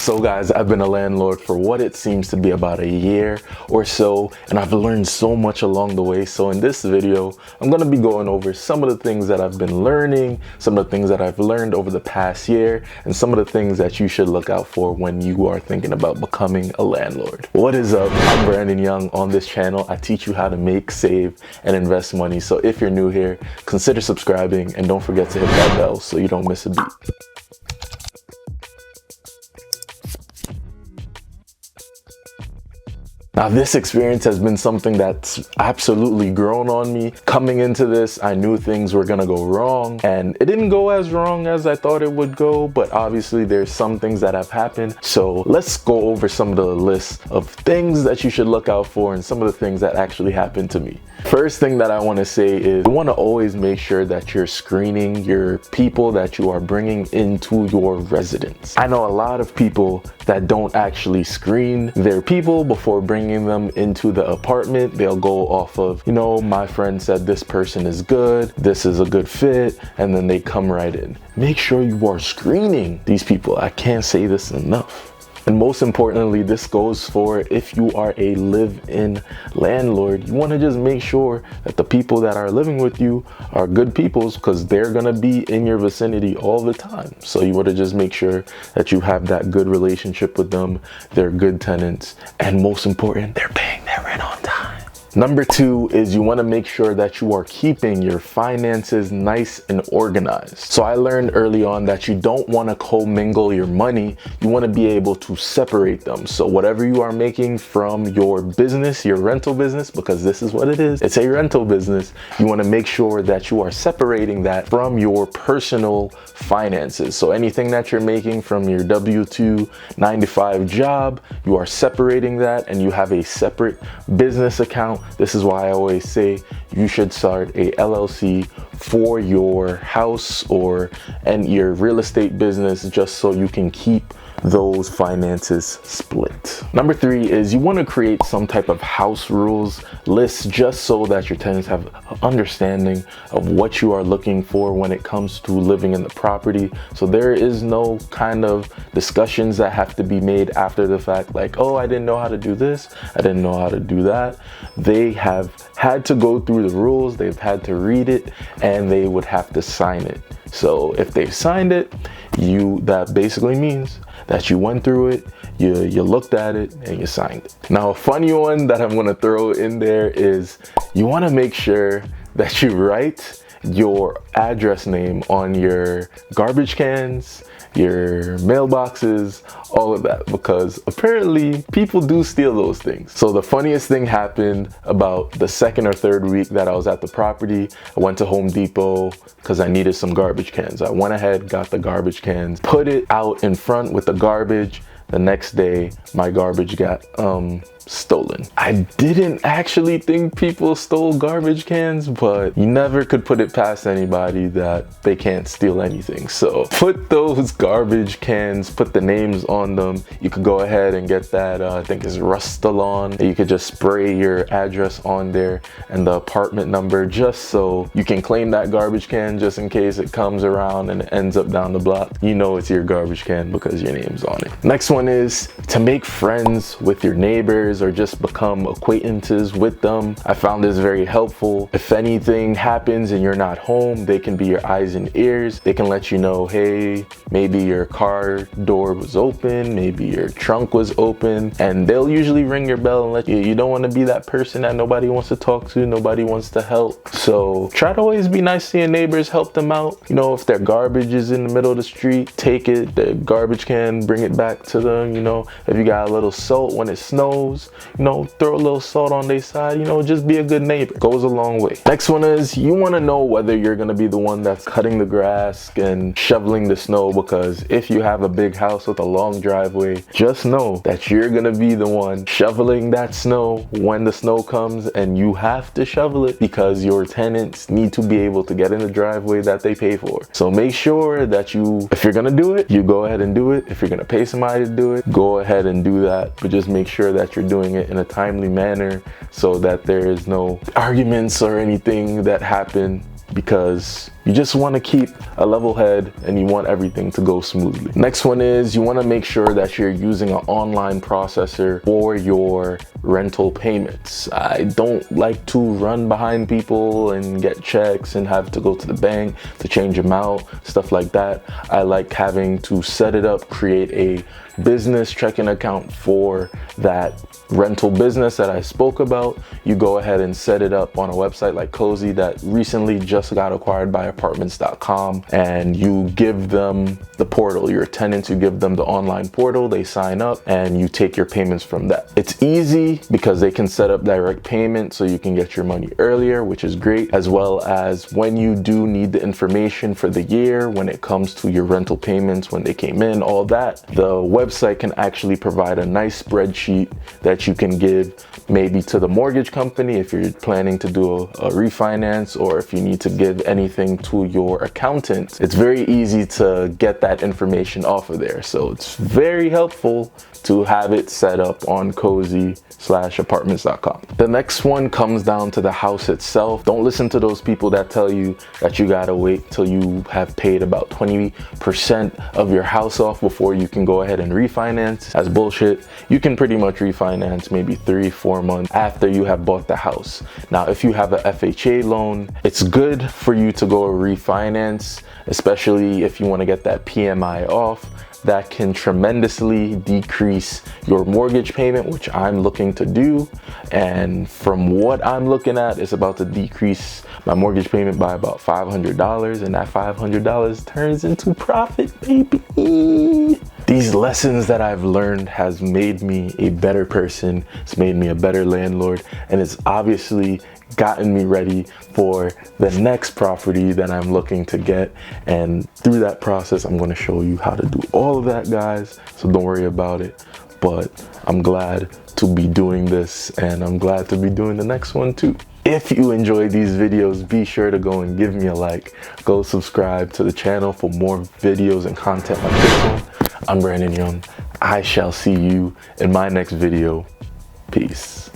So guys, I've been a landlord for what it seems to be about a year or so, and I've learned so much along the way. So in this video, I'm gonna be going over some of the things that I've been learning, some of the things that I've learned over the past year, and some of the things that you should look out for when you are thinking about becoming a landlord. What is up? I'm Brandon Young. On this channel, I teach you how to make, save, and invest money. So if you're new here, consider subscribing and don't forget to hit that bell so you don't miss a beat. Now, this experience has been something that's absolutely grown on me. Coming into this, I knew things were gonna go wrong, and it didn't go as wrong as I thought it would go, but obviously there's some things that have happened. So let's go over some of the list of things that you should look out for and some of the things that actually happened to me. First thing that I want to say is you want to always make sure that you're screening your people that you are bringing into your residence. I know a lot of people that don't actually screen their people before bringing them into the apartment. They'll go off of, you know, my friend said this person is good, this is a good fit, and then they come right in. Make sure you are screening these people. I can't say this enough. And most importantly, this goes for if you are a live-in landlord. You want to just make sure that the people that are living with you are good peoples, because they're going to be in your vicinity all the time. So you want to just make sure that you have that good relationship with them. They're good tenants. And most important, they're paying their rent on time. Number two is you want to make sure that you are keeping your finances nice and organized. So I learned early on that you don't want to commingle your money. You want to be able to separate them. So whatever you are making from your business, your rental business, because this is what it is, it's a rental business, you want to make sure that you are separating that from your personal finances. So anything that you're making from your W-2 9-to-5 job, you are separating that and you have a separate business account. This is why I always say you should start a LLC for your house and your real estate business, just so you can keep those finances split. Number three is you want to create some type of house rules list, just so that your tenants have an understanding of what you are looking for when it comes to living in the property. So there is no kind of discussions that have to be made after the fact, like, oh, I didn't know how to do this, I didn't know how to do that. They have had to go through the rules, they've had to read it, and they would have to sign it. So if they've signed it, that basically means that you went through it, you looked at it, and you signed it. Now, a funny one that I'm gonna throw in there is you wanna make sure that you write your address name on your garbage cans, your mailboxes, all of that, because apparently people do steal those things. So the funniest thing happened about the second or third week that I was at the property. I went to Home Depot because I needed some garbage cans. I went ahead, got the garbage cans, put it out in front with the garbage. The next day, my garbage got stolen. I didn't actually think people stole garbage cans, but you never could put it past anybody that they can't steal anything. So put those garbage cans, put the names on them. You could go ahead and get that, I think it's Rust-A-Lawn. You could just spray your address on there and the apartment number, just so you can claim that garbage can, just in case it comes around and it ends up down the block. You know it's your garbage can because your name's on it. Next one is to make friends with your neighbors or just become acquaintances with them. I found this very helpful. If anything happens and you're not home, they can be your eyes and ears. They can let you know, hey, maybe your car door was open, maybe your trunk was open, and they'll usually ring your bell and let you. You don't want to be that person that nobody wants to talk to, nobody wants to help. So try to always be nice to your neighbors, help them out. You know, if their garbage is in the middle of the street, take it, the garbage can, bring it back to them. You know, if you got a little salt when it snows, you know, throw a little salt on their side. You know, just be a good neighbor. Goes a long way. Next one is you want to know whether you're going to be the one that's cutting the grass and shoveling the snow, because if you have a big house with a long driveway, just know that you're going to be the one shoveling that snow when the snow comes, and you have to shovel it because your tenants need to be able to get in the driveway that they pay for. So make sure that if you're going to do it, you go ahead and do it. If you're going to pay somebody to do it, go ahead and do that, but just make sure that you're doing it in a timely manner so that there is no arguments or anything that happen because You just want to keep a level head and you want everything to go smoothly. Next one is you want to make sure that you're using an online processor for your rental payments. I don't like to run behind people and get checks and have to go to the bank to change them out, stuff like that. I like having to set it up, create a business checking account for that rental business that I spoke about. You go ahead and set it up on a website like Cozy that recently just got acquired by apartments.com, and you give them the portal. Your tenants, you give them the online portal, they sign up and you take your payments from that. It's easy because they can set up direct payment so you can get your money earlier, which is great, as well as when you do need the information for the year, when it comes to your rental payments, when they came in, all that, the website can actually provide a nice spreadsheet that you can give maybe to the mortgage company if you're planning to do a refinance, or if you need to give anything to your accountant. It's very easy to get that information off of there. So it's very helpful to have it set up on cozy/apartments.com. The next one comes down to the house itself. Don't listen to those people that tell you that you gotta wait till you have paid about 20% of your house off before you can go ahead and refinance. That's bullshit. You can pretty much refinance maybe 3-4 months after you have bought the house. Now, if you have a FHA loan, it's good for you to go refinance, especially if you want to get that PMI off. That can tremendously decrease your mortgage payment, which I'm looking to do. And from what I'm looking at, it's about to decrease my mortgage payment by about $500, and that $500 turns into profit, baby. These lessons that I've learned has made me a better person. It's made me a better landlord, and it's obviously gotten me ready for the next property that I'm looking to get. And through that process, I'm going to show you how to do all of that, guys. So don't worry about it. But I'm glad to be doing this, and I'm glad to be doing the next one too. If you enjoy these videos, be sure to go and give me a like. Go subscribe to the channel for more videos and content like this one. I'm Brandon Young. I shall see you in my next video. Peace.